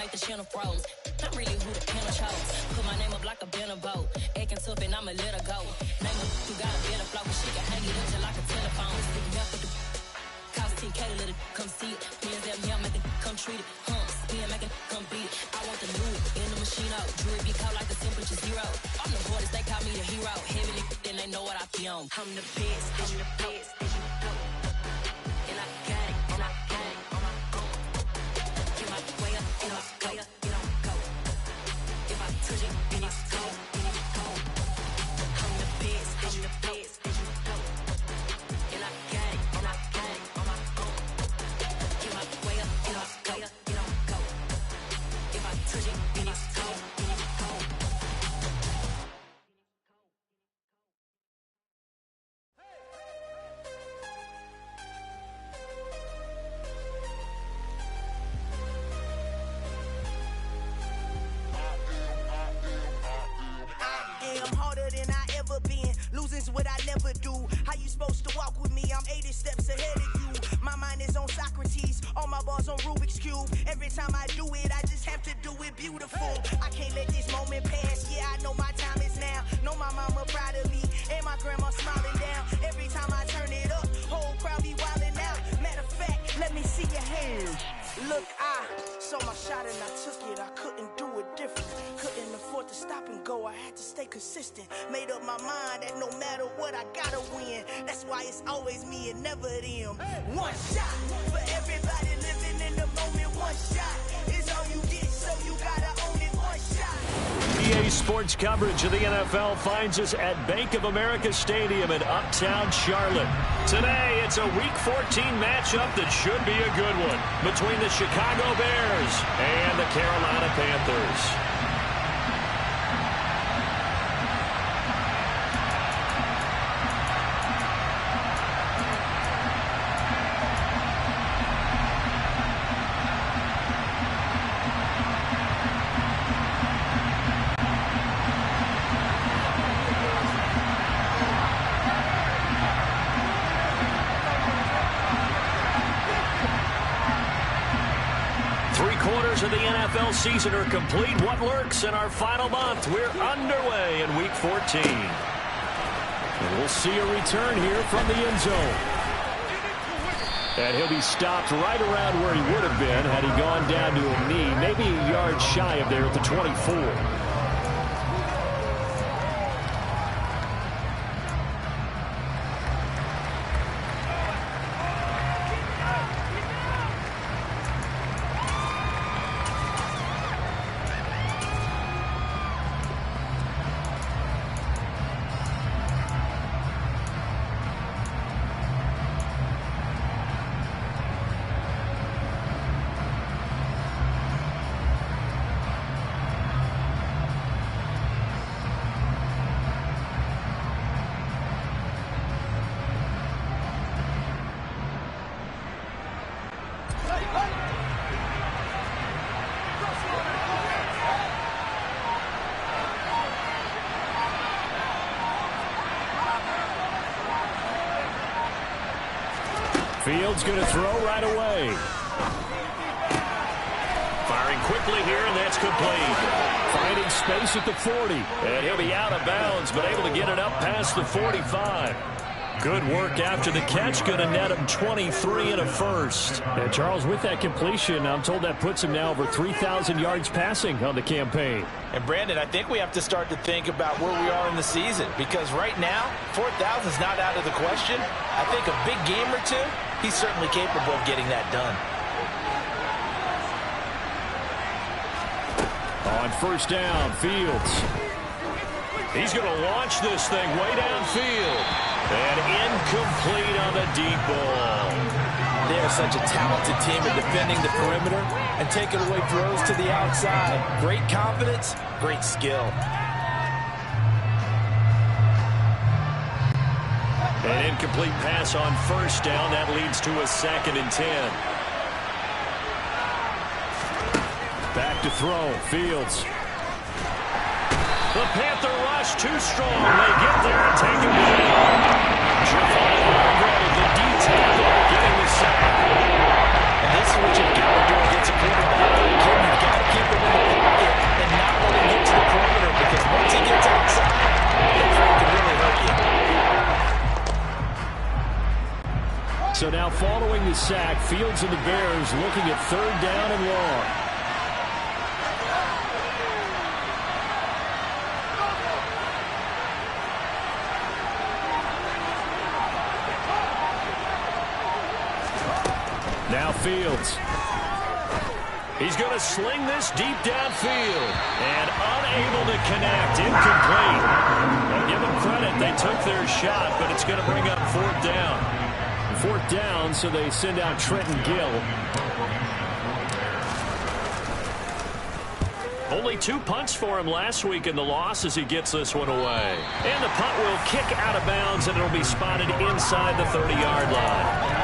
make the channel froze. I'm really who the panel chose. Put my name up like a banner boat. Acting tough and I'ma let her go. Name her, you got a better flow, but she can hang it up just like a telephone. Cost 10K to let it come see it. Hands down here, make it come treat it. Spin, make it come beat it. I want the new in the machine out. Jewelry be caught like the temperature zero. I'm the hardest, they call me the hero. Heavily, then they know what I be on. I'm the best, I'm the best, and you know. And I got it, and I got it on my own. Get my way up, and I go, you don't go. If I touch it, then it's cold, then it's cold. I'm the best, and the best, and you know. And I got it, and I got it on my own. Get my way up, and I go, you don't go. If I touch it, then it's cold, then it's cold. I'm harder than I ever been. Losing's what I never do. How you supposed to walk with me? I'm 80 steps ahead of you. My mind is on Socrates. All my bars on Rubik's Cube. Every time I do it, I just have to do it beautiful. I can't let this moment pass. Yeah, I know my time is now. Know my mama proud of me. And my grandma smiling down. Every time I turn it up, whole crowd be wilding out. Matter of fact, let me see your hands. Look, I saw my shot and I took it. I couldn't do it different. Couldn't afford to stop and go. I had to stay consistent. Made up my mind that no matter what, I gotta win. That's why it's always me and never them. One shot for everybody living in the moment. One shot is all you get, so you gotta own it. One shot. EA Sports coverage of the NFL finds us at Bank of America Stadium in Uptown Charlotte. Today, it's a Week 14 matchup that should be a good one between the Chicago Bears and the Carolina Panthers. Of the NFL season are complete. What lurks in our final month? We're underway in Week 14. And we'll see a return here from the end zone. And he'll be stopped right around where he would have been had he gone down to a knee, maybe a yard shy of there at the 24. Fields going to throw right away. Firing quickly here, and that's complete. Finding space at the 40. And he'll be out of bounds, but able to get it up past the 45. Good work after the catch. Going to net him 23 and a first. And Charles, with that completion, I'm told that puts him now over 3,000 yards passing on the campaign. And Brandon, I think we have to start to think about where we are in the season, because right now, 4,000 is not out of the question. I think a big game or two, he's certainly capable of getting that done. On first down, Fields. He's going to launch this thing way downfield. And incomplete on the deep ball. They are such a talented team at defending the perimeter and taking away throws to the outside. Great confidence, great skill. An incomplete pass on first down. That leads to a 2nd and 10. Back to throw. Fields. The Panther rush too strong. They get there and take it away. Javon Hargrave, the D-tackle, getting the sack. And this is what you've got to do against a quarterback. You've got to keep the sack. Fields and the Bears looking at 3rd down and long. Now Fields. He's going to sling this deep downfield. And unable to connect. Incomplete. Well, give them credit. They took their shot, but it's going to bring up 4th down. 4th down, so they send out Trenton Gill. Only 2 punts for him last week in the loss as he gets this one away. And the punt will kick out of bounds, and it'll be spotted inside the 30-yard line.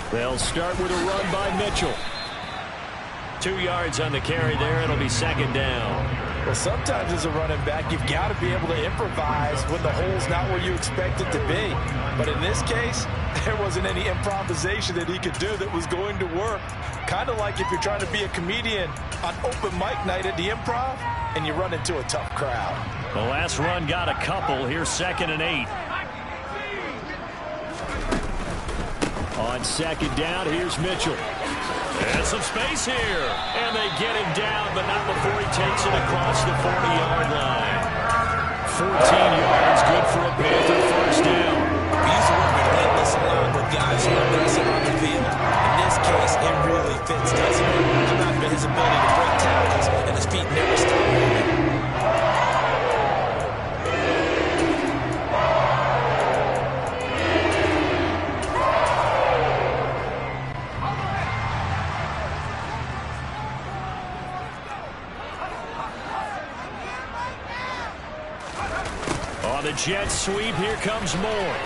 They'll start with a run by Mitchell. 2 yards on the carry there. It'll be 2nd down. Well, sometimes as a running back, you've got to be able to improvise when the hole's not where you expect it to be. But in this case, there wasn't any improvisation that he could do that was going to work. Kind of like if you're trying to be a comedian on open mic night at the Improv and you run into a tough crowd. The last run got a couple. Here's 2nd and 8. On 2nd down, here's Mitchell. And some space here. And they get him down, but not before he takes it across the 40-yard line. 14 yards, good for a Panther 1st down. He's working endless along with guys who are aggressive on the field. In this case, it really fits, doesn't it? I'm not for his ability to break tackles, and his feet never stop moving. The jet sweep, here comes Moore.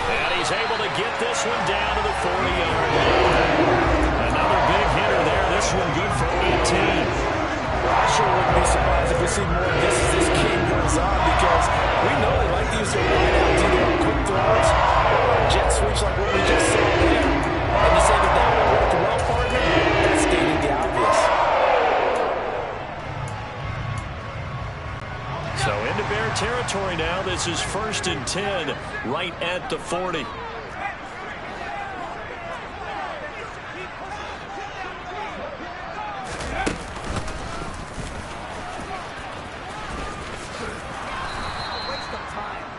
And he's able to get this one down to the 40-yard line. Another big hitter there. This one good for 18. I sure wouldn't be surprised if we see more of this as this game goes on, because we know they like to use their wideouts either on quick throws or on jet sweeps like what we just saw there. And to say that that one worked well, partner, that's stating the obvious. So into Bear territory now. This is 1st and 10 right at the 40.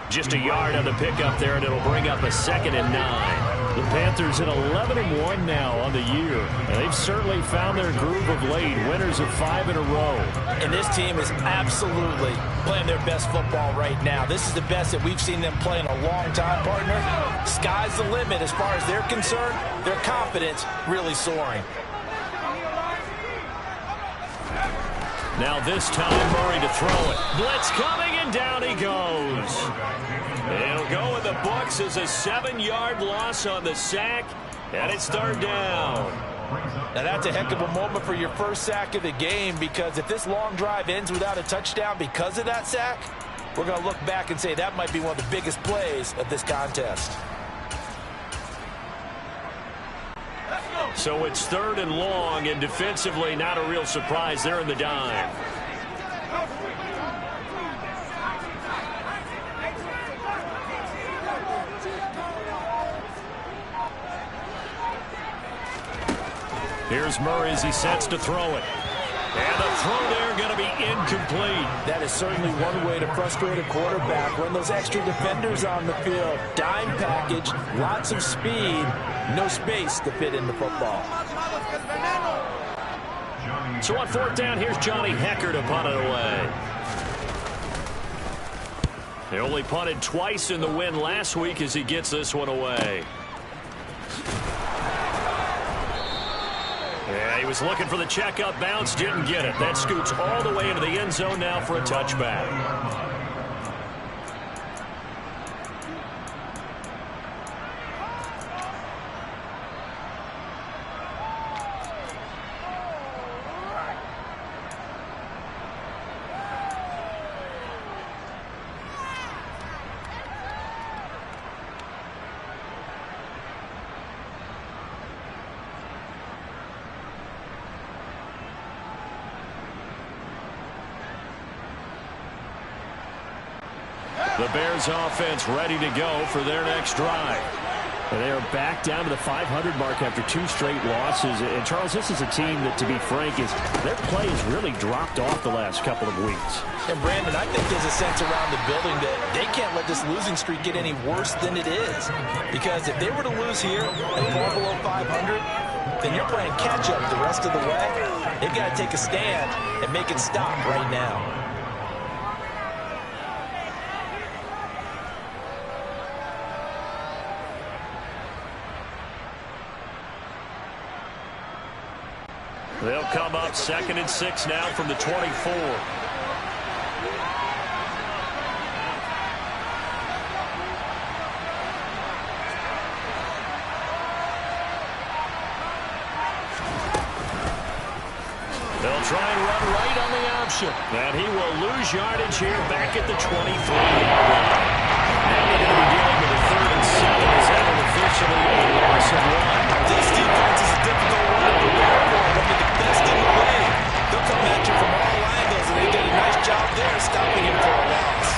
Just a yard on the pickup there, and it'll bring up a 2nd and 9. The Panthers at 11-1 now on the year. And they've certainly found their groove of late. Winners of 5 in a row. And this team is absolutely playing their best football right now. This is the best that we've seen them play in a long time, partner. Sky's the limit as far as they're concerned. Their confidence really soaring. Now this time Murray to throw it. Blitz coming, and down he goes. It'll go in the books as a 7-yard loss on the sack, and it's 3rd down. Now that's a heck of a moment for your first sack of the game, because if this long drive ends without a touchdown because of that sack, we're going to look back and say that might be one of the biggest plays of this contest. So it's 3rd and long, and defensively not a real surprise. They're in the dime. Here's Murray as he sets to throw it. And the throw there going to be incomplete. That is certainly one way to frustrate a quarterback. Run those extra defenders on the field. Dime package, lots of speed, no space to fit in the football. So on 4th down, here's Johnny Hecker to punt it away. They only punted twice in the win last week as he gets this one away. Yeah, he was looking for the checkup bounce, didn't get it. That scoots all the way into the end zone now for a touchback. The Bears offense ready to go for their next drive. And they are back down to the 500 mark after 2 straight losses. And, Charles, this is a team that, to be frank, their play has really dropped off the last couple of weeks. And, Brandon, I think there's a sense around the building that they can't let this losing streak get any worse than it is. Because if they were to lose here and fall below 500, then you're playing catch-up the rest of the way. They've got to take a stand and make it stop right now. They'll come up 2nd and 6 now from the 24. They'll try and run right on the option. And he will lose yardage here back at the 23-yard line. Now they're going to be dealing with a 3rd and 7 as that will officially a loss of 1. This defense is a difficult one to prepare for. One of the best in the league. They'll come at you from all angles, and they did a nice job there stopping him for a loss.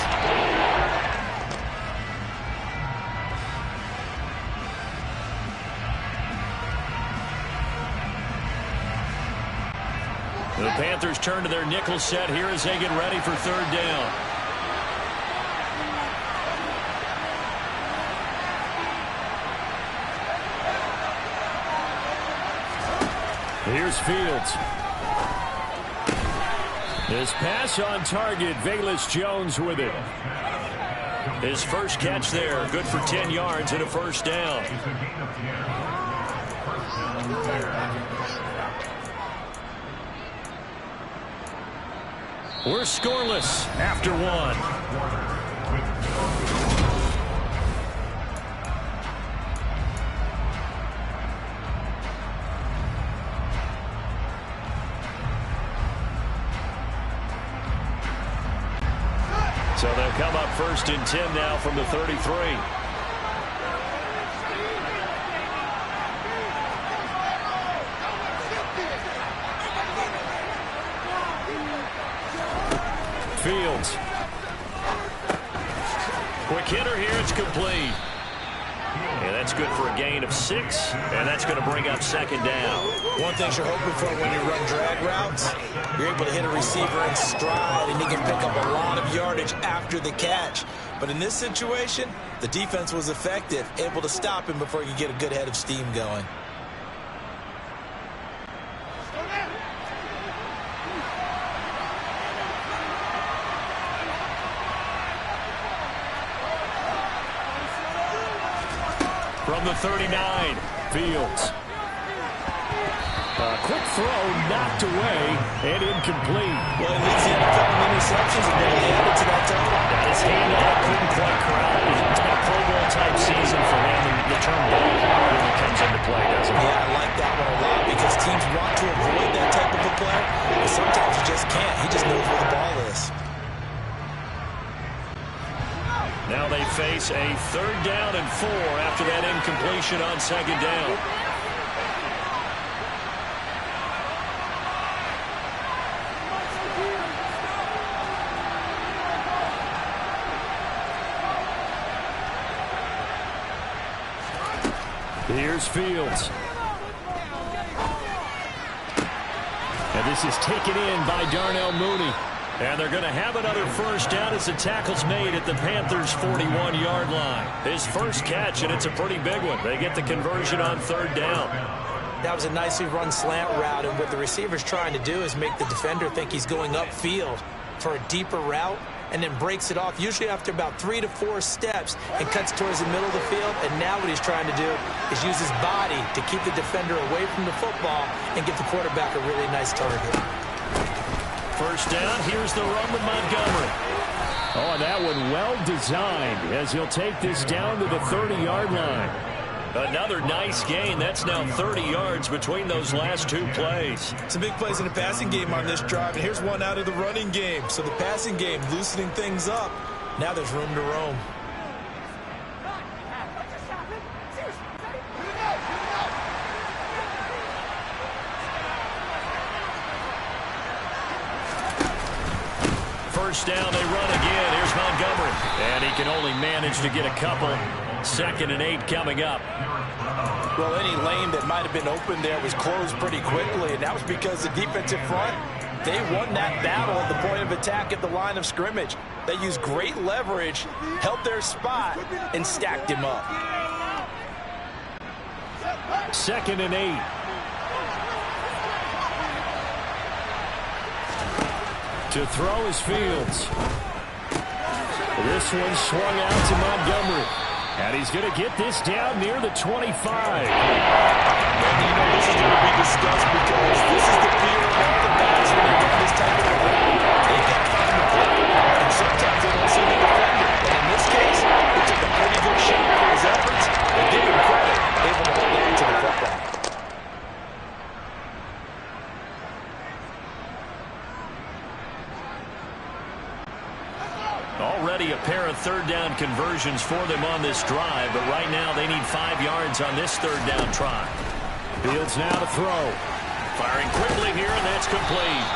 The Panthers turn to their nickel set here as they get ready for 3rd down. Here's Fields. His pass on target, Velus Jones with it. His first catch there, good for 10 yards and a 1st down. We're scoreless after 1. So they'll come up 1st and 10 now from the 33. Fields. Quick hitter here, it's complete. And that's good for a gain of 6, and that's going to bring up 2nd down. One thing you're hoping for when you run drag routes, you're able to hit a receiver in stride, and he can pick up a lot of yardage after the catch. But in this situation, the defense was effective, able to stop him before he could get a good head of steam going. From the 39, Fields. Quick throw, knocked away, and incomplete. Well, at least he had a couple of interceptions and barely added to that total. His handoff couldn't quite corral it. It's been a Pro Bowl-type season for him, and the term ball really comes into play, doesn't it? Yeah, I like that one a lot because teams want to avoid that type of a play, but sometimes you just can't. He just knows where the ball is. Now they face a 3rd down and 4 after that incompletion on 2nd down. Here's Fields. And this is taken in by Darnell Mooney. And they're going to have another 1st down as the tackle's made at the Panthers' 41-yard line. His first catch, and it's a pretty big one. They get the conversion on 3rd down. That was a nicely run slant route, and what the receiver's trying to do is make the defender think he's going upfield for a deeper route, and then breaks it off, usually after about 3 to 4 steps, and cuts towards the middle of the field. And now what he's trying to do is use his body to keep the defender away from the football and give the quarterback a really nice target. 1st down, here's the run with Montgomery. Oh, and that one well designed as he'll take this down to the 30-yard line. Another nice gain. That's now 30 yards between those last 2 plays. Some big plays in the passing game on this drive, and here's one out of the running game. So the passing game loosening things up. Now there's room to roam. first down. They run again. Here's Montgomery. And he can only manage to get a couple. 2nd and 8 coming up. Well, any lane that might have been open there was closed pretty quickly, and that was because the defensive front, they won that battle at the point of attack at the line of scrimmage. They used great leverage, held their spot, and stacked him up. 2nd and 8. To throw is Fields. This one swung out to Montgomery. And he's going to get this down near the 25. And you know this is going to be discussed because this is the fear of all the backs when they run this type of a run. They got to find the play, and sometimes they don't see the defender. And in this case, he took a pretty good shot for his efforts, and give him credit, able to hold on to the football. Already a pair of 3rd down conversions for them on this drive, but right now they need 5 yards on this 3rd down try. Fields now to throw. Firing quickly here, and that's complete.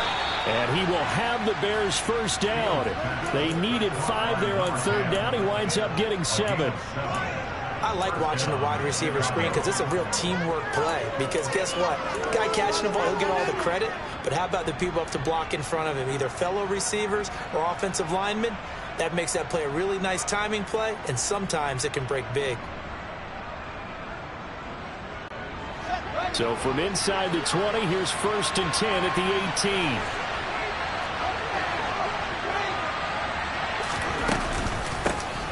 And he will have the Bears 1st down. They needed 5 there on 3rd down. He winds up getting 7. I like watching the wide receiver screen because it's a real teamwork play. Because guess what? The guy catching the ball, he'll get all the credit. But how about the people up to block in front of him, either fellow receivers or offensive linemen? That makes that play a really nice timing play, and sometimes it can break big. So from inside the 20, here's 1st and 10 at the 18.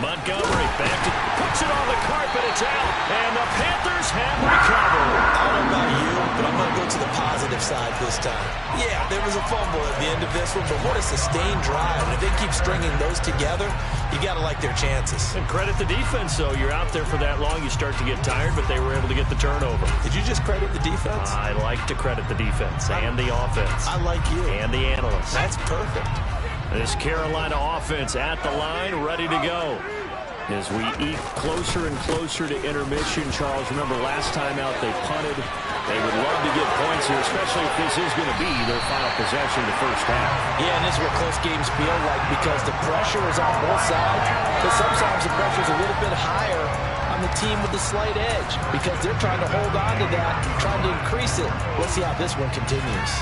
Montgomery back to puts it on the carpet. It's out, and the Panthers have recovered. I don't know about you, but I'm going to go to the positive side this time. Yeah, there was a fumble at the end of this one, but what a sustained drive. And if they keep stringing those together, you got to like their chances. And credit the defense, though. You're out there for that long, you start to get tired, but they were able to get the turnover. Did you just credit the defense? I like to credit the defense and the offense. I like you. And the analysts. That's perfect. This Carolina offense at the line, ready to go. As we eke closer and closer to intermission, Charles, remember last time out they punted. They would love to get points here, especially if this is going to be their final possession of the 1st half. Yeah, and this is what close games feel like because the pressure is on both sides. But sometimes the pressure is a little bit higher on the team with the slight edge because they're trying to hold on to that, trying to increase it. Let's see how this one continues.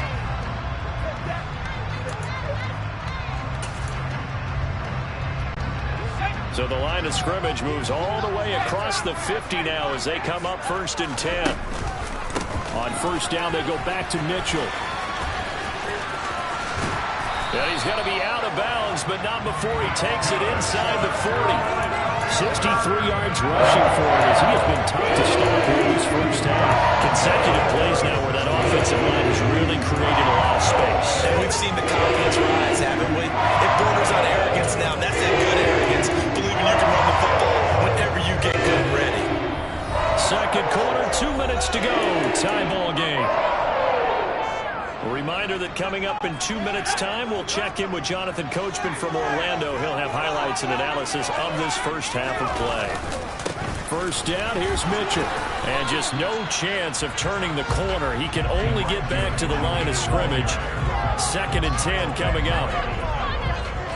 So the line of scrimmage moves all the way across the 50 now as they come up 1st and 10. On 1st down, they go back to Mitchell. And he's going to be out of bounds, but not before he takes it inside the 40. 63 yards rushing for him as he has been tough to stop here this 1st half. Consecutive plays now where that offensive line has really created a lot of space. And we've seen the confidence rise, haven't we? It borders on arrogance now. That's that good arrogance. Believing you can run the football whenever you get good and ready. 2nd quarter, 2 minutes to go. Tie ball game. A reminder that coming up in 2 minutes' time, we'll check in with Jonathan Coachman from Orlando. He'll have highlights and analysis of this 1st half of play. 1st down, here's Mitchell. And just no chance of turning the corner. He can only get back to the line of scrimmage. 2nd and 10 coming up.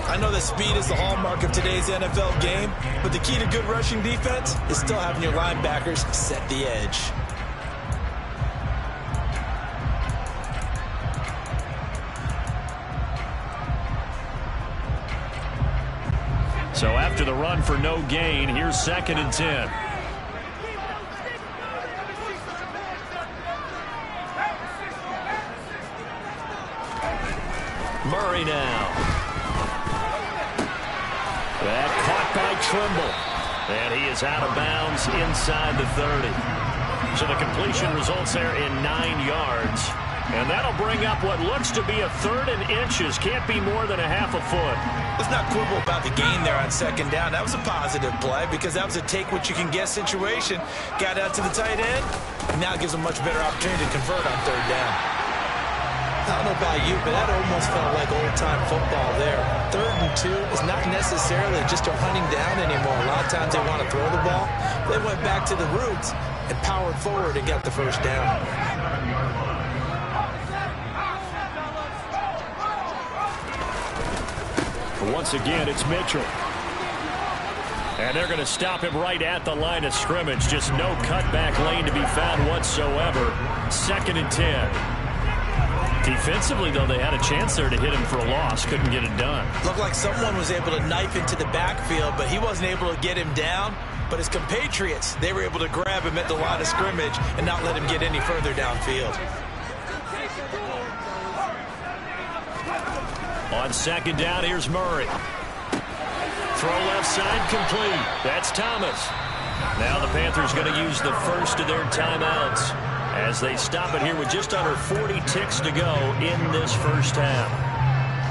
I know that speed is the hallmark of today's NFL game, but the key to good rushing defense is still having your linebackers set the edge. So after the run for no gain, here's 2nd and 10. Murray now. That caught by Trimble. And he is out of bounds inside the 30. So the completion results there in 9 yards. And that'll bring up what looks to be a 3rd and inches. Can't be more than a half a foot. Let's not quibble about the gain there on 2nd down. That was a positive play because that was a take-what-you-can-get situation. Got out to the tight end. Now gives a much better opportunity to convert on 3rd down. I don't know about you, but that almost felt like old-time football there. 3rd and 2 is not necessarily just a hunting down anymore. A lot of times they want to throw the ball. They went back to the roots and powered forward and got the 1st down. Once again, it's Mitchell. And they're going to stop him right at the line of scrimmage. Just no cutback lane to be found whatsoever. 2nd and 10. Defensively, though, they had a chance there to hit him for a loss. Couldn't get it done. Looked like someone was able to knife into the backfield, but he wasn't able to get him down. But his compatriots, they were able to grab him at the line of scrimmage and not let him get any further downfield. On 2nd down, here's Murray. Throw left side, complete. That's Thomas. Now the Panthers going to use the first of their timeouts as they stop it here with just under 40 ticks to go in this first half.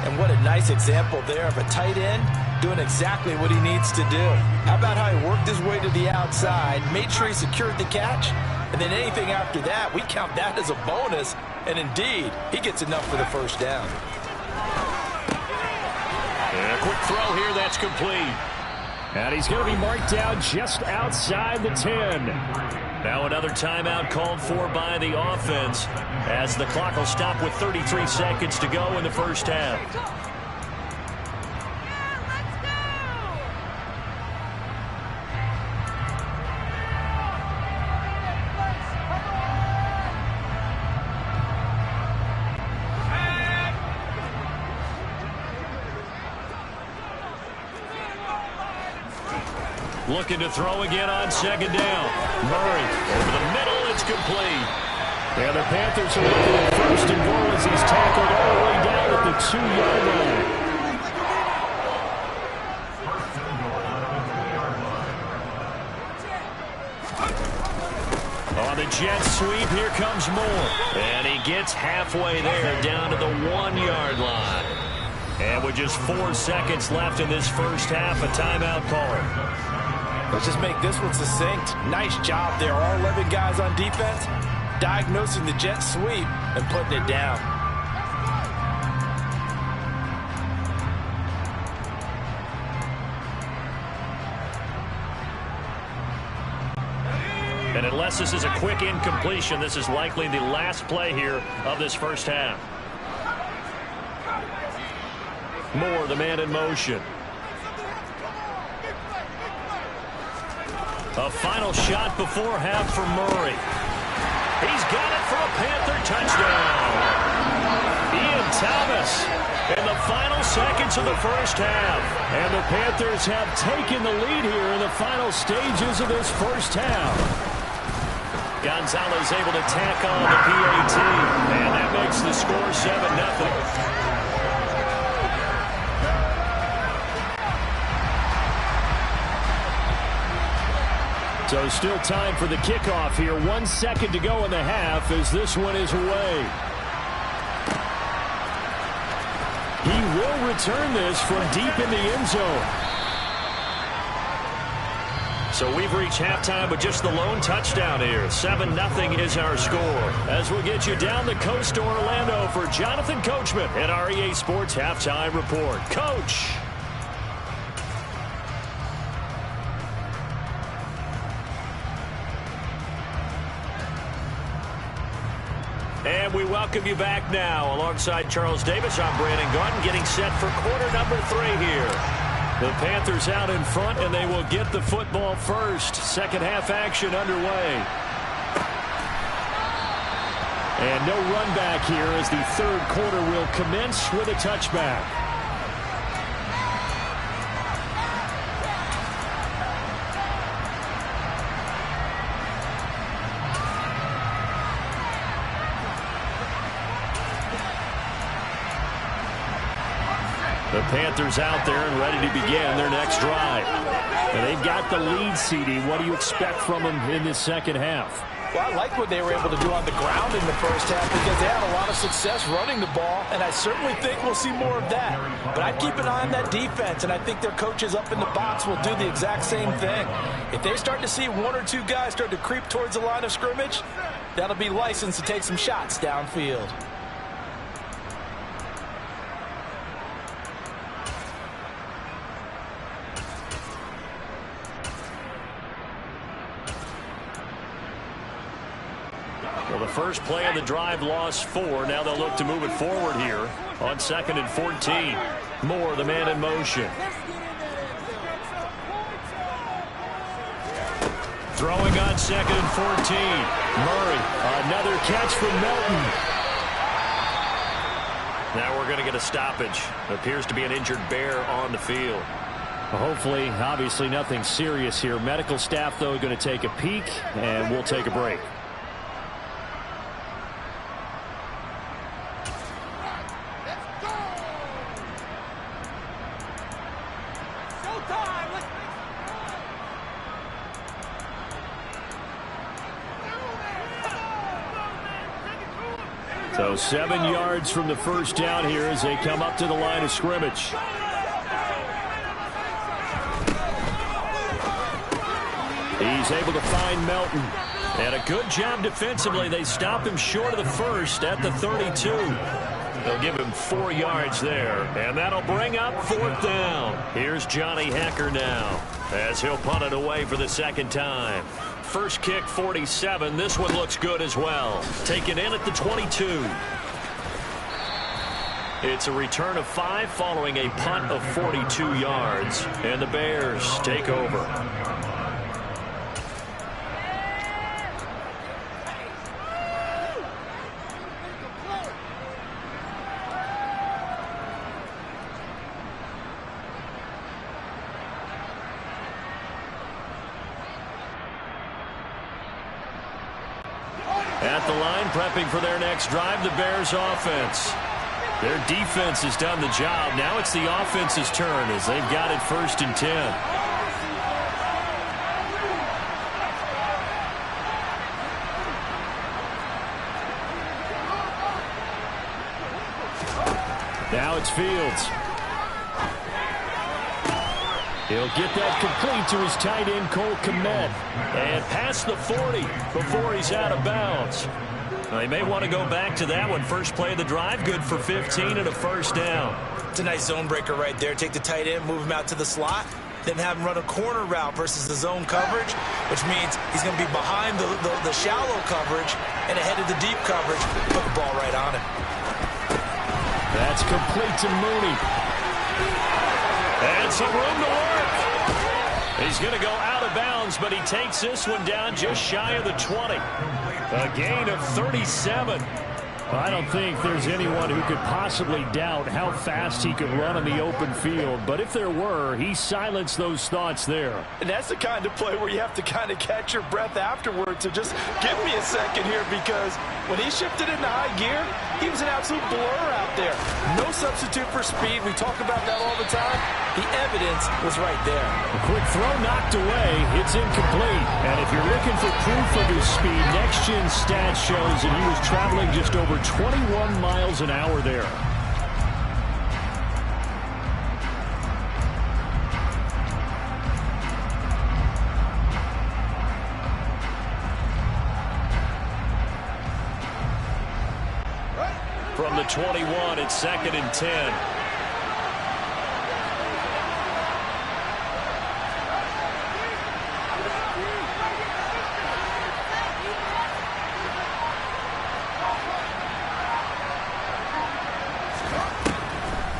And what a nice example there of a tight end doing exactly what he needs to do. How about how he worked his way to the outside, made sure he secured the catch, and then anything after that, we count that as a bonus. And indeed, he gets enough for the first down. And a quick throw here, that's complete. And he's going to be marked down just outside the 10. Now another timeout called for by the offense as the clock will stop with 33 seconds to go in the first half. Looking to throw again on 2nd down. Murray over the middle. It's complete. Yeah, the Panthers are looking at 1st and goal as he's tackled all the way down at the 2-yard line. On the jet sweep, here comes Moore. And he gets halfway there down to the 1-yard line. And with just 4 seconds left in this first half, a timeout call. Let's just make this one succinct. Nice job there. All 11 guys on defense diagnosing the jet sweep and putting it down. And unless this is a quick incompletion, this is likely the last play here of this first half. Moore, the man in motion. A final shot before half for Murray. He's got it for a Panther touchdown. Ian Thomas in the final seconds of the first half. And the Panthers have taken the lead here in the final stages of this first half. Gonzalez able to tack on the PAT. And that makes the score 7-0. So still time for the kickoff here. 1 second to go in the half as this one is away. He will return this from deep in the end zone. So we've reached halftime with just the lone touchdown here. 7-0 is our score. As we'll get you down the coast to Orlando for Jonathan Coachman at our EA Sports Halftime Report. Coach. And we welcome you back now. Alongside Charles Davis, I'm Brandon Gaudin, getting set for quarter number 3 here. The Panthers out in front, and they will get the football first. Second half action underway. And no run back here as the third quarter will commence with a touchback. The Panthers out there and ready to begin their next drive. And they've got the lead, CD. What do you expect from them in this second half? Well, I like what they were able to do on the ground in the first half because they had a lot of success running the ball, and I certainly think we'll see more of that. But I'd keep an eye on that defense, and I think their coaches up in the box will do the exact same thing. If they start to see 1 or 2 guys start to creep towards the line of scrimmage, that'll be licensed to take some shots downfield. Well, the first play of the drive lost 4. Now they'll look to move it forward here on 2nd and 14. Moore, the man in motion. Throwing on 2nd and 14. Murray, another catch from Melton. Now we're going to get a stoppage. Appears to be an injured Bear on the field. Hopefully, obviously nothing serious here. Medical staff, though, going to take a peek, and we'll take a break. So 7 yards from the first down here as they come up to the line of scrimmage. He's able to find Melton. And a good job defensively. They stop him short of the first at the 32. They'll give him 4 yards there. And that'll bring up 4th down. Here's Johnny Hecker now as he'll punt it away for the 2nd time. First kick, 47. This one looks good as well. Taken in at the 22. It's a return of 5 following a punt of 42 yards. And the Bears take over. At the line, prepping for their next drive, the Bears offense. Their defense has done the job. Now it's the offense's turn as they've got it 1st and 10. Now it's Fields. He'll get that complete to his tight end, Cole Kmet. And past the 40 before he's out of bounds. They may want to go back to that one. First play of the drive, good for 15 and a 1st down. It's a nice zone breaker right there. Take the tight end, move him out to the slot, then have him run a corner route versus the zone coverage, which means he's going to be behind the shallow coverage and ahead of the deep coverage. Put the ball right on him. That's complete to Mooney. And some room to work. He's going to go out of bounds, but he takes this one down just shy of the 20. A gain of 37. I don't think there's anyone who could possibly doubt how fast he could run on the open field. But if there were, he silenced those thoughts there. And that's the kind of play where you have to kind of catch your breath afterwards. So just give me a second here, because when he shifted into high gear, he was an absolute blur out there. No substitute for speed. We talk about that all the time. The evidence was right there. A quick throw knocked away. It's incomplete. And if you're looking for proof of his speed, Next Gen Stats shows that he was traveling just over 21 miles an hour there. From the 21, it's 2nd and 10.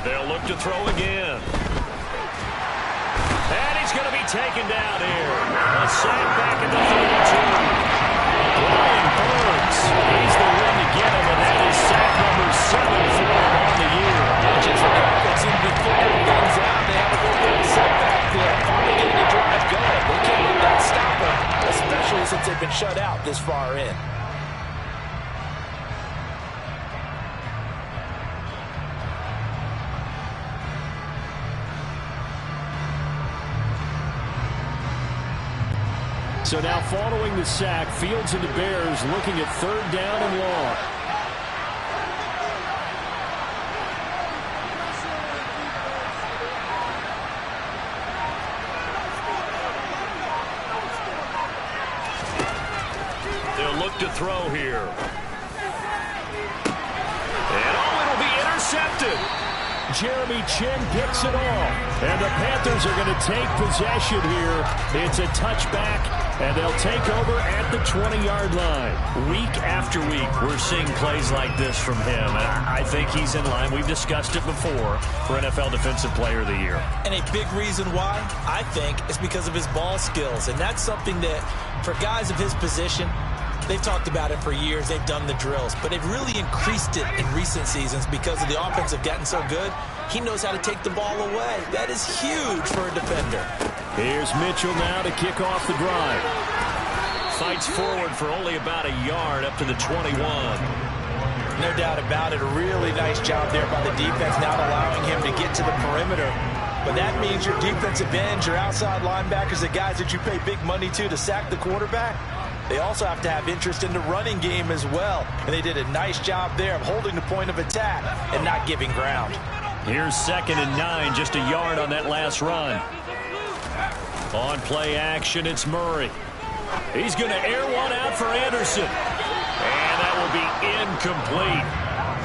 They'll look to throw again. And he's going to be taken down here. A sack back at the 32. Brian Burns, he's the one to get him, and that is sack number 7 for him on the year. Just the offense seemed to be figuring things out. They have a little bit of setback there. Finally getting the drive going. They can't let that stop them, especially since they've been shut out this far in. So now following the sack, Fields and the Bears looking at 3rd down and long. They'll look to throw here. And it'll be intercepted. Jeremy Chin picks it off. And the Panthers are going to take possession here. It's a touchback And they'll take over at the 20-yard line. Week after week, we're seeing plays like this from him. And I think he's in line. We've discussed it before for NFL Defensive Player of the Year. And a big reason why, I think, is because of his ball skills. And that's something that, for guys of his position, they've talked about it for years. They've done the drills. But they've really increased it in recent seasons because of the offense have gotten so good. He knows how to take the ball away. That is huge for a defender. Here's Mitchell now to kick off the drive. Fights forward for only about a yard up to the 21. No doubt about it. A really nice job there by the defense, not allowing him to get to the perimeter. But that means your defensive ends, your outside linebackers, the guys that you pay big money to sack the quarterback, they also have to have interest in the running game as well. And they did a nice job there of holding the point of attack and not giving ground. Here's 2nd and 9, just a yard on that last run. On play action, it's Murray. He's going to air one out for Anderson. And that will be incomplete.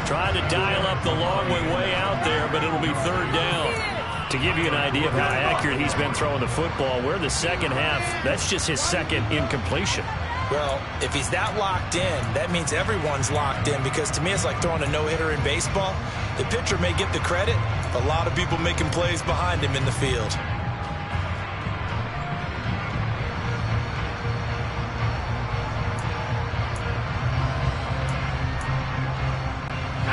Trying to dial up the long way out there, but it'll be 3rd down. To give you an idea of how accurate he's been throwing the football, we're in the second half. That's just his 2nd incompletion. Well, if he's that locked in, that means everyone's locked in, because to me it's like throwing a no-hitter in baseball. The pitcher may get the credit, a lot of people making plays behind him in the field.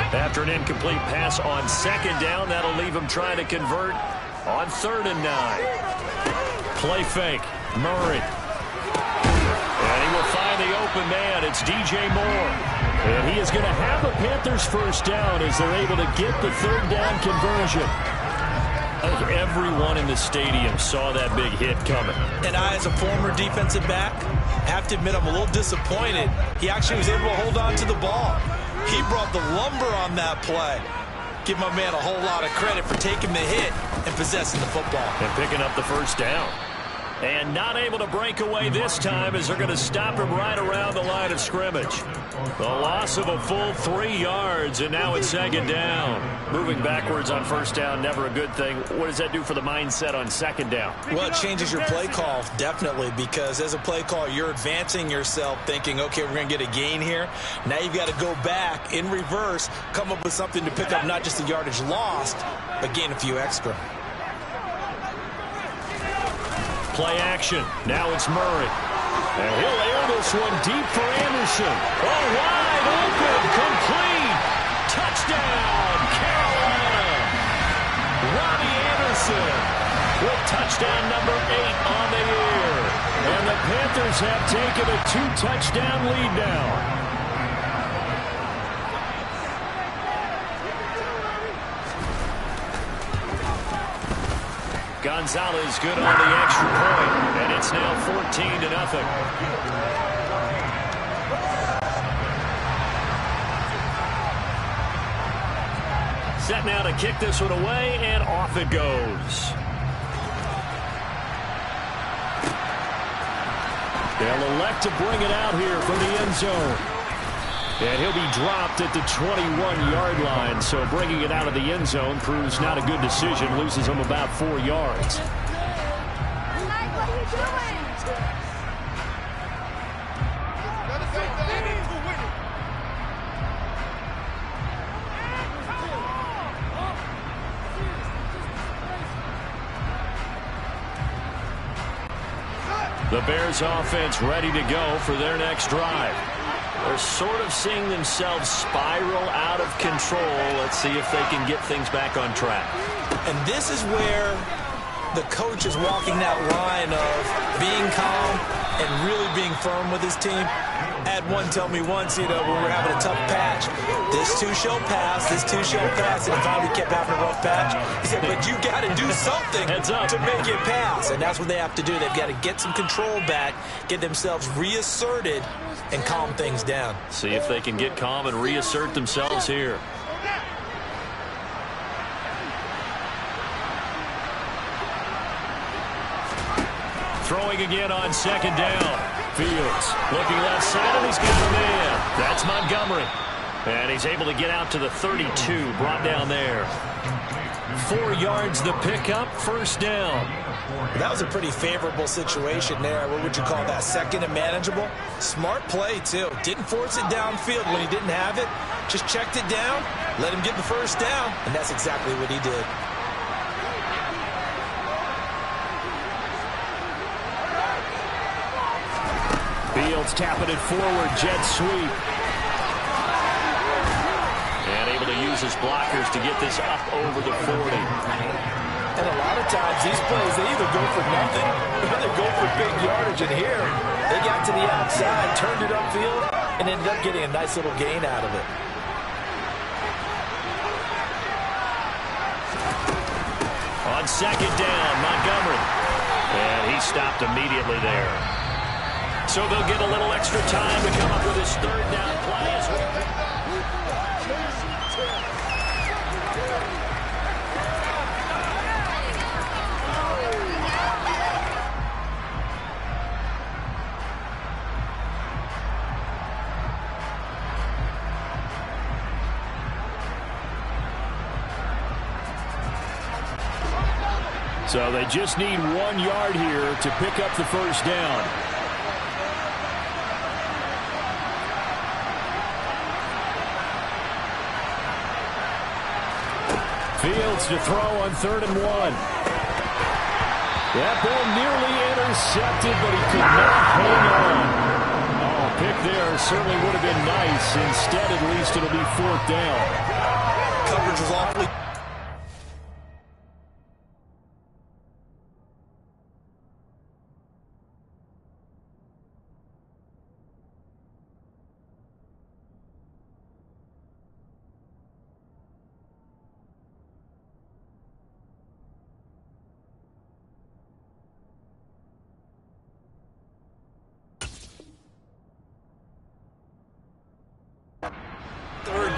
After an incomplete pass on 2nd down, that'll leave him trying to convert on 3rd and 9. Play fake, Murray. And he will find the open man. It's DJ Moore. And he is going to have a Panthers first down as they're able to get the 3rd down conversion. I think everyone in the stadium saw that big hit coming. And I, as a former defensive back, have to admit I'm a little disappointed. He actually was able to hold on to the ball. He brought the lumber on that play. Give my man a whole lot of credit for taking the hit and possessing the football. And picking up the first down. And not able to break away this time as they're going to stop him right around the line of scrimmage. The loss of a full 3 yards, and now it's 2nd down. Moving backwards on 1st down, never a good thing. What does that do for the mindset on 2nd down? Well, it changes your play call, definitely, because as a play caller, you're advancing yourself thinking, okay, we're going to get a gain here. Now you've got to go back in reverse, come up with something to pick up not just the yardage lost, but gain a few extra. Play action. Now it's Murray. And he'll air this one deep for Anderson. Oh, wide open. Complete. Touchdown, Carolina. Robbie Anderson with touchdown number 8 on the year. And the Panthers have taken a 2-touchdown lead now. Gonzalez good on the extra point, and it's now 14-0. Set now to kick this one away, and off it goes. They'll elect to bring it out here from the end zone. And he'll be dropped at the 21-yard line, so bringing it out of the end zone proves not a good decision, loses him about 4 yards. Mike, what are you doing? The Bears offense ready to go for their next drive. They're sort of seeing themselves spiral out of control. Let's see if they can get things back on track. And this is where the coach is walking that line of being calm and really being firm with his team. I had one tell me once, when we were having a tough patch, this too shall pass, this too shall pass, and finally kept having a rough patch. He said, but you got to do something to make it pass. And that's what they have to do. They've got to get some control back, get themselves reasserted, and calm things down. See if they can get calm and reassert themselves here. Throwing again on 2nd down. Fields looking left side, and he's got a man. That's Montgomery. And he's able to get out to the 32, brought down there. 4 yards the pickup, 1st down. That was a pretty favorable situation there. What would you call that? Second and manageable? Smart play, too. Didn't force it downfield when he didn't have it. Just checked it down, let him get the first down, and that's exactly what he did. Fields tapping it forward, jet sweep. And able to use his blockers to get this up over the 40. And a lot of times these plays, they either go for nothing or they go for big yardage. And here, they got to the outside, turned it upfield, and ended up getting a nice little gain out of it. On second down, Montgomery. And he stopped immediately there. So they'll get a little extra time to come up with his third down play as well. So they just need 1 yard here to pick up the first down. Fields to throw on 3rd and 1. That ball nearly intercepted, but he could not hang on. Oh, pick there certainly would have been nice. Instead, at least it'll be 4th down. Coverage was awfully...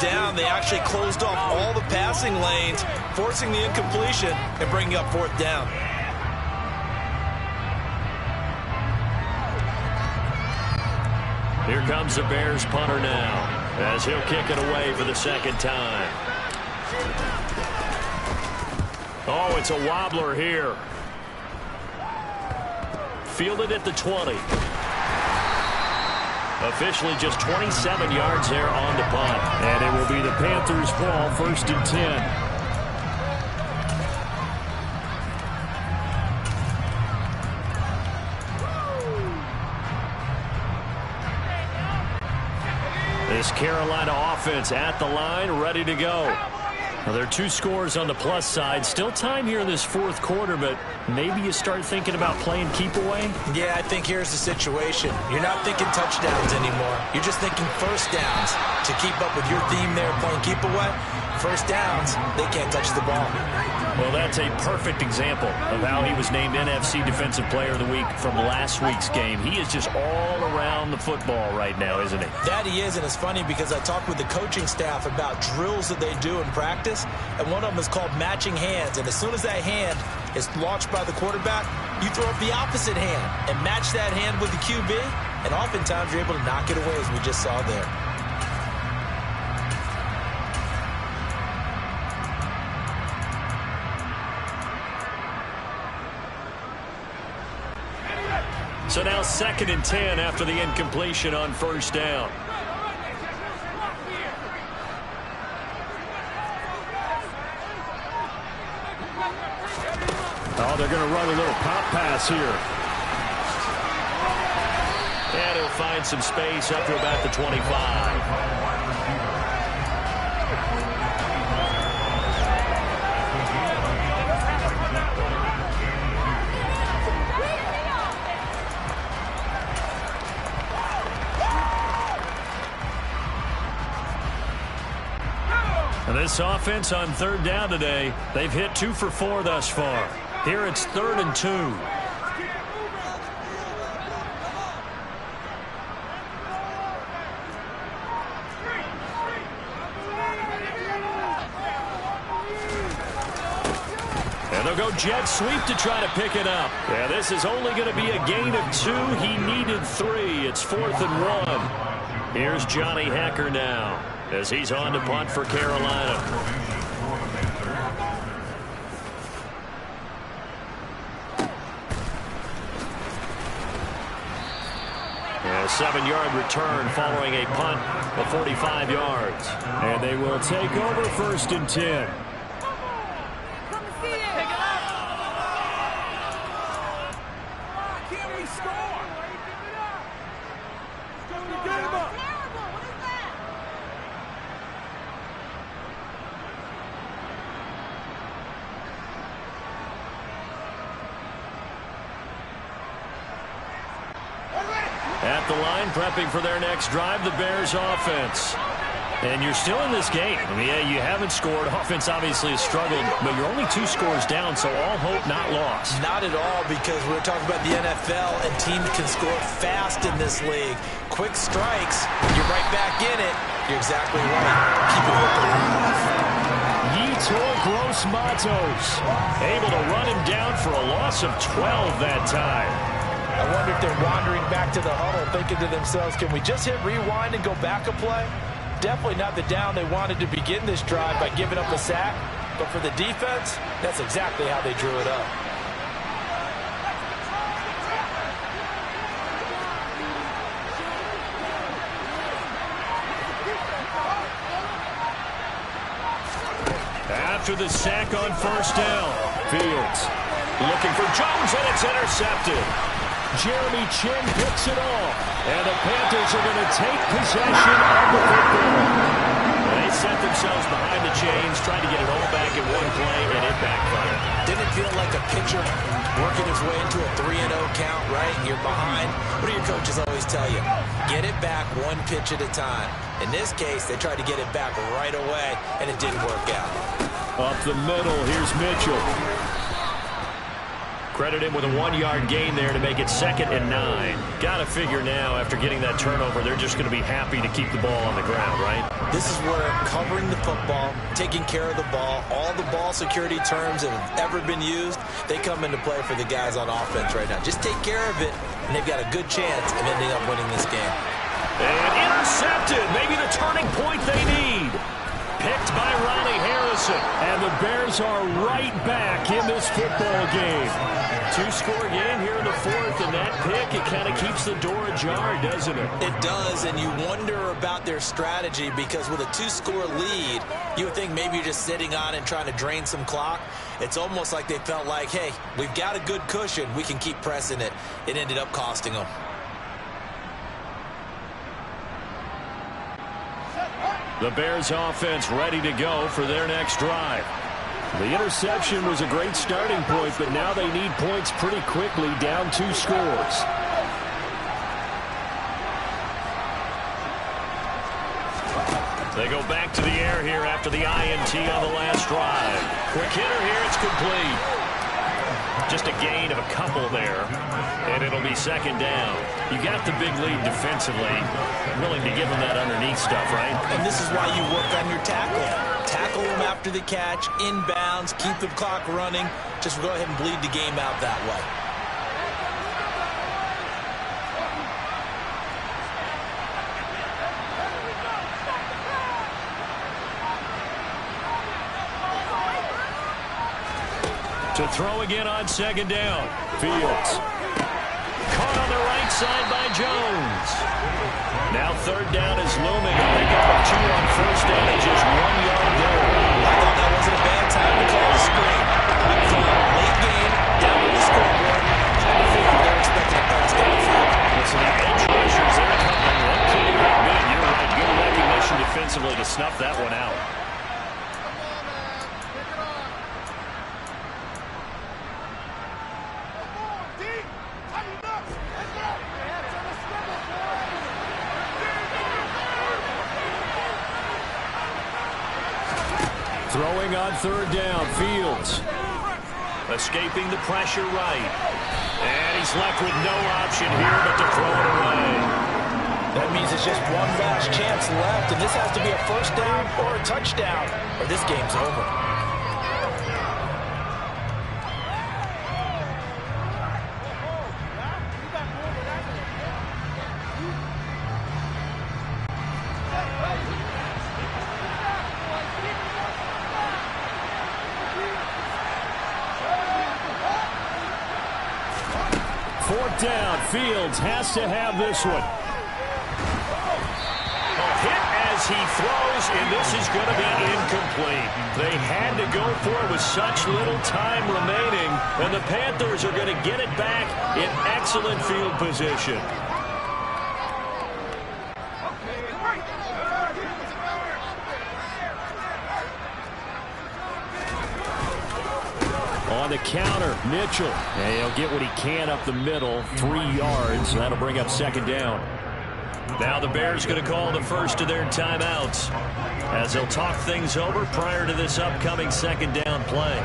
down, they actually closed off all the passing lanes, forcing the incompletion and bringing up 4th down. Here comes the Bears punter now, as he'll kick it away for the 2nd time. Oh, it's a wobbler here. Fielded at the 20. Officially just 27 yards there on the punt. And it will be the Panthers' ball, 1st and 10. This Carolina offense at the line, ready to go. Well, there are 2 scores on the plus side. Still time here in this 4th quarter, but maybe you start thinking about playing keep away? Yeah, I think here's the situation. You're not thinking touchdowns anymore. You're just thinking first downs. To keep up with your theme there, playing keep away, first downs, they can't touch the ball. Well, that's a perfect example of how he was named NFC Defensive Player of the Week from last week's game. He is just all around the football right now, isn't he? That he is, and it's funny because I talked with the coaching staff about drills that they do in practice, and one of them is called matching hands. And as soon as that hand is launched by the quarterback, you throw up the opposite hand and match that hand with the QB, and oftentimes you're able to knock it away, as we just saw there. So now 2nd and 10 after the incompletion on 1st down. Oh, they're going to run a little pop pass here. And he'll find some space up to about the 25. This offense on 3rd down today, they've hit 2 for 4 thus far. Here it's 3rd and 2. And they'll go jet sweep to try to pick it up. Yeah, this is only going to be a gain of 2. He needed 3. It's 4th and 1. Here's Johnny Hecker now, as he's on to punt for Carolina. 7-yard return following a punt of 45 yards. And they will take over 1st and 10. At the line, prepping for their next drive, the Bears offense. And you're still in this game. I mean, yeah, you haven't scored. Offense obviously has struggled, but you're only 2 scores down, so all hope not lost. Not at all, because we're talking about the NFL, and teams can score fast in this league. Quick strikes, you're right back in it. You're exactly right. Keep it open. Yetur Gross-Matos Able to run him down for a loss of 12 that time. I wonder if they're wandering back to the huddle thinking to themselves, can we just hit rewind and go back a play? Definitely not the down they wanted to begin this drive by giving up a sack. But for the defense, that's exactly how they drew it up. After the sack on 1st down, Fields looking for Jones, and it's intercepted. Jeremy Chin picks it off, and the Panthers are going to take possession of the football. They set themselves behind the chains, trying to get it all back in one play, and it backfired. Didn't it feel like a pitcher working his way into a 3-0 count, right? You're behind. What do your coaches always tell you? Get it back 1 pitch at a time. In this case, they tried to get it back right away, and it didn't work out. Up the middle, here's Mitchell. Credit him with a 1-yard gain there to make it 2nd and 9. Got to figure now, after getting that turnover, they're just going to be happy to keep the ball on the ground, right? This is where covering the football, taking care of the ball, all the ball security terms that have ever been used, they come into play for the guys on offense right now. Just take care of it, and they've got a good chance of ending up winning this game. And intercepted. Maybe the turning point they need. Picked by Ronnie Harrison. And the Bears are right back in this football game. 2-score game here in the 4th, and that pick, it kind of keeps the door ajar, doesn't it? It does, and you wonder about their strategy, because with a 2-score lead, you would think maybe you're just sitting on and trying to drain some clock. It's almost like they felt like, hey, we've got a good cushion. We can keep pressing it. It ended up costing them. The Bears offense ready to go for their next drive. The interception was a great starting point, but now they need points pretty quickly, down 2 scores. They go back to the air here after the INT on the last drive. Quick hitter here, it's complete. Just a gain of a couple there, and it'll be 2nd down. You got the big lead defensively, willing to give them that underneath stuff, right? And this is why you work on your tackle. Tackle them after the catch, inbounds, keep the clock running. Just go ahead and bleed the game out that way. To throw again on 2nd down. Fields. Caught on the right side by Jones. Now 3rd down is looming. They got 2 on 1st down and just 1 yard there. I thought that wasn't a bad time to call the screen. From late game down to the scoreboard, I figure they're expecting a pass down the field. Listen, the edge rushers, they're coming. One pretty good. You're right. Good recognition defensively to snuff that one out. Throwing on 3rd down, Fields. Escaping the pressure right. And he's left with no option here but to throw it away. That means it's just one last chance left, and this has to be a 1st down or a touchdown, or this game's over. Down. Fields has to have this one. he throws, and this is going to be incomplete. They had to go for it with such little time remaining, and the Panthers are going to get it back in excellent field position. On the counter, Mitchell. And he'll get what he can up the middle, 3 yards. That'll bring up second down. Now the Bears going to call the first of their timeouts as they'll talk things over prior to this upcoming second down play.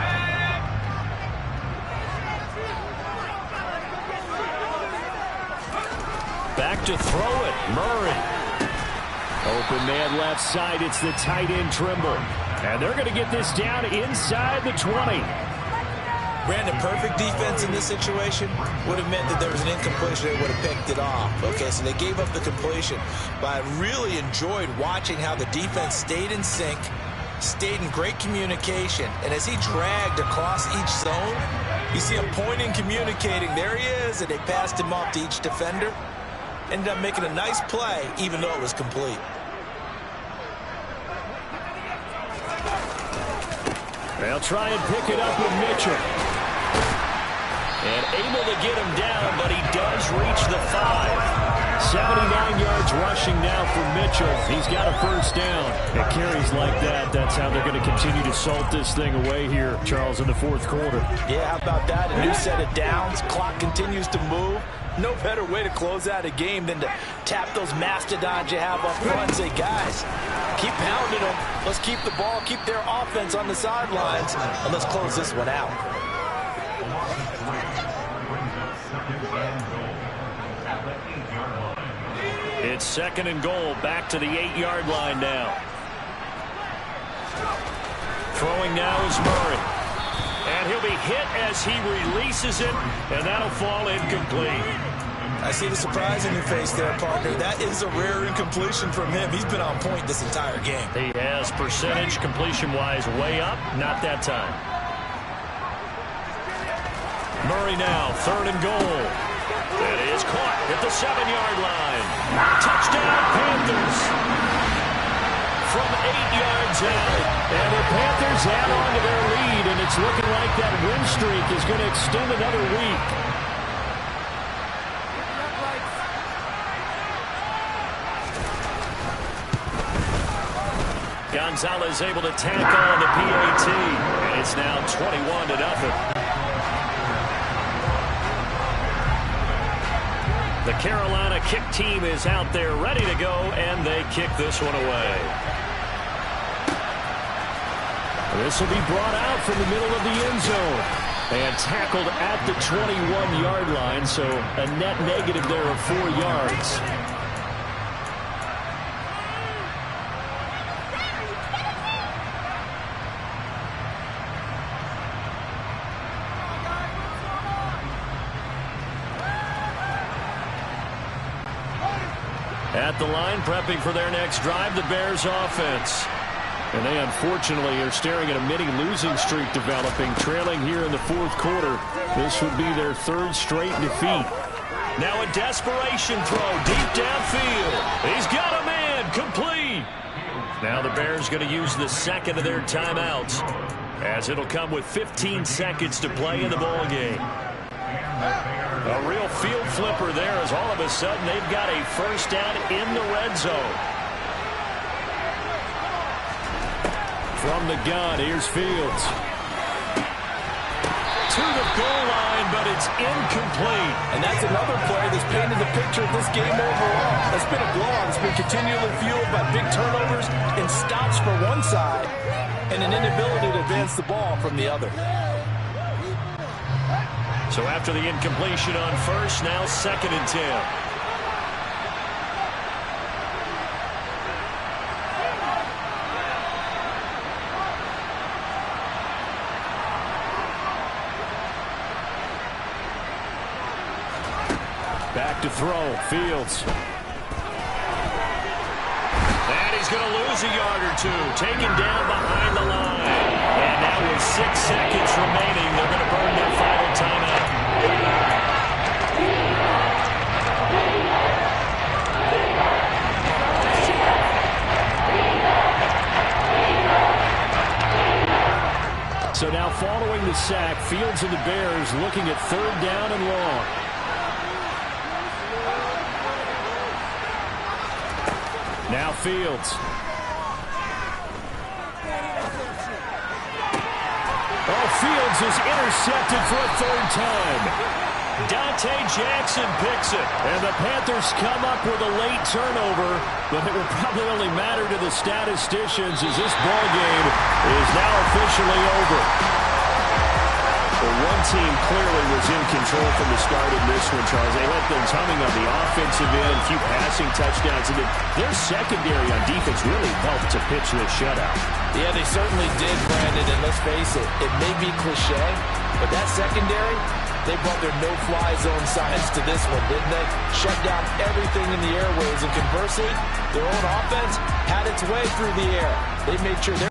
Back to throw it, Murray. Open man left side, it's the tight end Trimble. And they're going to get this down inside the 20. Brandon, perfect defense in this situation would have meant that there was an incompletion. They would have picked it off. Okay, so they gave up the completion. But I really enjoyed watching how the defense stayed in sync, stayed in great communication. And as he dragged across each zone, you see him pointing, communicating. There he is, and they passed him off to each defender. Ended up making a nice play, even though it was complete. They'll try and pick it up with Mitchell. And able to get him down, but he does reach the 5. 79 yards rushing now for Mitchell. He's got a first down. It carries like that. That's how they're going to continue to salt this thing away here, Charles, in the fourth quarter. Yeah, how about that? A new set of downs. Clock continues to move. No better way to close out a game than to tap those mastodons you have up front and say, guys, keep pounding them. Let's keep the ball, keep their offense on the sidelines, and let's close this one out. It's second and goal, back to the 8-yard line now. Throwing now is Murray. And he'll be hit as he releases it, and that'll fall incomplete. I see the surprise in your face there, partner. That is a rare incompletion from him. He's been on point this entire game. He has percentage completion-wise way up, not that time. Murray now, third and goal. That is caught at the 7-yard line. Touchdown, Panthers. From 8 yards out. And the Panthers add on to their lead, and it's looking like that win streak is going to extend another week. Gonzalez able to tack on the PAT, and it's now 21-0. The Carolina kick team is out there ready to go, and they kick this one away. This will be brought out from the middle of the end zone and tackled at the 21-yard line, so a net negative there of 4 yards. At the line, prepping for their next drive, the Bears offense. And they unfortunately are staring at a mini losing streak developing, trailing here in the fourth quarter. This would be their third straight defeat. Now a desperation throw deep downfield. He's got a man, complete. Now the Bears going to use the second of their timeouts, as it'll come with 15 seconds to play in the ball game. A real field flipper there, as all of a sudden they've got a first down in the red zone. From the gun, here's Fields. To the goal line, but it's incomplete. And that's another play that's painted the picture of this game overall. It's been a blowout. It's been continually fueled by big turnovers and stops for one side and an inability to advance the ball from the other. So after the incompletion on first, now second and 10. Back to throw, Fields. And he's going to lose a yard or two, taken down behind the line. And now with 6 seconds remaining, they're going to burn their final timeout. sack. Fields and the Bears looking at 3rd down and long. Now Fields. Oh, Fields is intercepted for a 3rd time. Dante Jackson picks it. And the Panthers come up with a late turnover, but it will probably only matter to the statisticians as this ball game is now officially over. Well, one team clearly was in control from the start of this one, Charles. They had things humming on the offensive end, a few passing touchdowns, and their secondary on defense really helped to pitch this shutout. Yeah, they certainly did, Brandon, and let's face it, it may be cliche, but that secondary, they brought their no-fly zone signs to this one, didn't they? Shut down everything in the airways, and conversely, their own offense had its way through the air. They made sure their